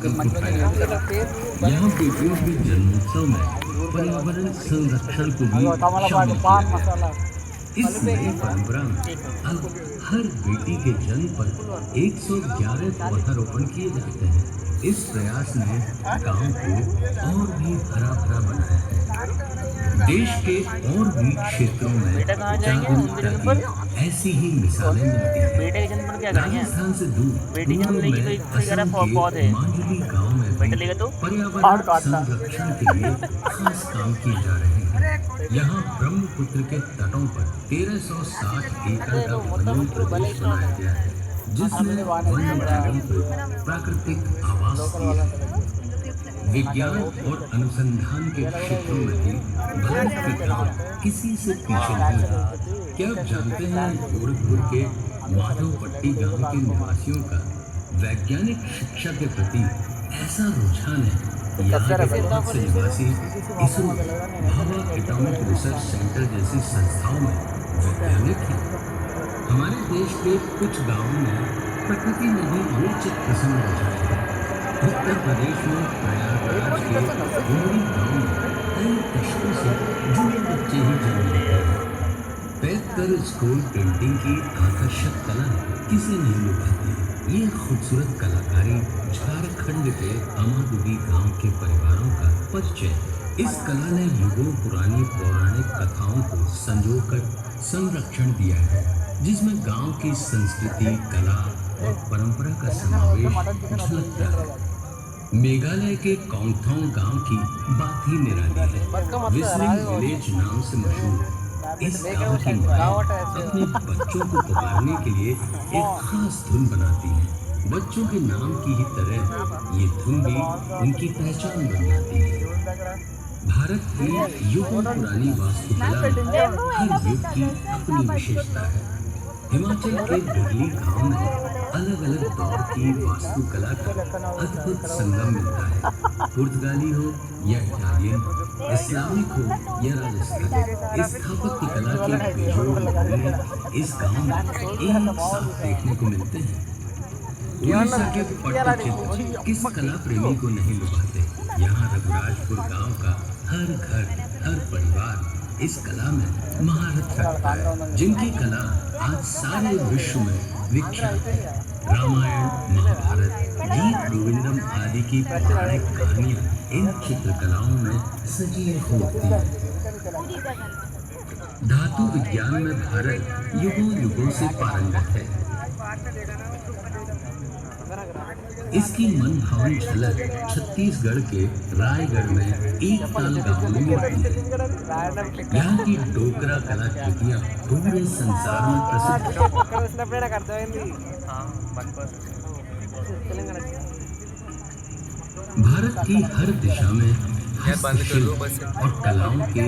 संकल्प उठाया गया। यहाँ बेटियों के जन्मोत्सव में पर्यावरण संरक्षण को भी शामिल किया गया। इस नई परंपरा में अब हर बेटी के जन्म पर 111 पौधारोपण किए जाते हैं। इस प्रयास ने गांव को और भी हरा भरा बनाया है। देश के और भी क्षेत्रों में बेटा कहाँ जाएंगे मंदिर जागरूकता के ऊपर? की ऐसी ही मिसालें मिलती हैं। बेटे के जन्म पर क्या करेंगे? राजस्थान से दूर बेटी जन्म पूर्व लेगी तो में इससे कह रहा असम के पौधे। मांजुली गांव में भी बेटा लेगा तो पर्यावरण संरक्षण के लिए खास काम किए जा रहे हैं। यहाँ ब्रह्मपुत्र के तटों पर 1360 एकड़ का वन्य प्रदेश बनाया गया है, जिसमें वन्य जीवों को प्राकृतिक आवास दिया है। विज्ञान और अनुसंधान के क्षेत्रों में भी भारत के गांव किसी से पीछे नहीं है। क्या आप जानते हैं गोरखपुर के माधवपट्टी गांव के निवासियों का वैज्ञानिक शिक्षा के प्रति ऐसा रुझान है। यहाँ के बहुत से निवासी ISRO, Bhabha atomic research centre जैसी संस्थाओं में वैज्ञानिक हैं। हमारे देश के कुछ गांवों में प्रकृति ने भी रोचक प्रसंग रचाए हैं। उत्तर प्रदेश में प्रयागराज के डुमरी गांव में कई दशकों से जुड़े बच्चे ही जन्म लेते हैं। पैदकर स्कूल पेंटिंग की आकर्षक कला किसे नहीं लुभाती। ये खूबसूरत कलाकारी झारखंड के अमादुगी गांव के परिवारों का परिचय। इस कला ने युगों पुरानी पौराणिक कथाओं को संजोकर संरक्षण दिया है, जिसमें गांव की संस्कृति, कला और परंपरा का समावेश झलकता है। मेघालय के कॉन्गथोंग गांव की बात ही निराली है। विजलिंग विलेज नाम से मशहूर इस गांव की मां अपने बच्चों को पुकारने के लिए एक खास धुन बनाती है। बच्चों के नाम की ही तरह ये धुन भी उनकी पहचान बन जाती है। भारत की युगों पुरानी वास्तुकला में हर युग की अपनी विशेषता है। हिमाचल के बिरली गांव में अलग अलग दौर की वास्तुकला का अद्भुत संगम मिलता है। पुर्तगाली हो या इटालियन, इस्लामिक हो या राजस्थानी, स्थापत्य कला के बेजोड़ नमूने इस गांव में एक साथ देखने को मिलते हैं। उड़ीसा के पट्टचित्र किस कला प्रेमी को नहीं लुभाते। यहाँ रघुराजपुर गांव का हर घर, हर परिवार इस कला में महारत रखता है, जिनकी कला आज सारे विश्व में विख्यात है। रामायण, महाभारत, गीत गोविंदम आदि की पौराणिक कहानियां इन चित्रकलाओं में सजीव होती हैं। धातु विज्ञान में भारत युगों युगों से पारंगत है। इसकी मनभावन झलक छत्तीसगढ़ के रायगढ़ में एकताल गांव में मिलती है। यहाँ की डोकरा कलाकृतियाँ पूरे संसार में प्रसिद्ध हैं। भारत की हर दिशा में हस्तशिल्प और कलाओं के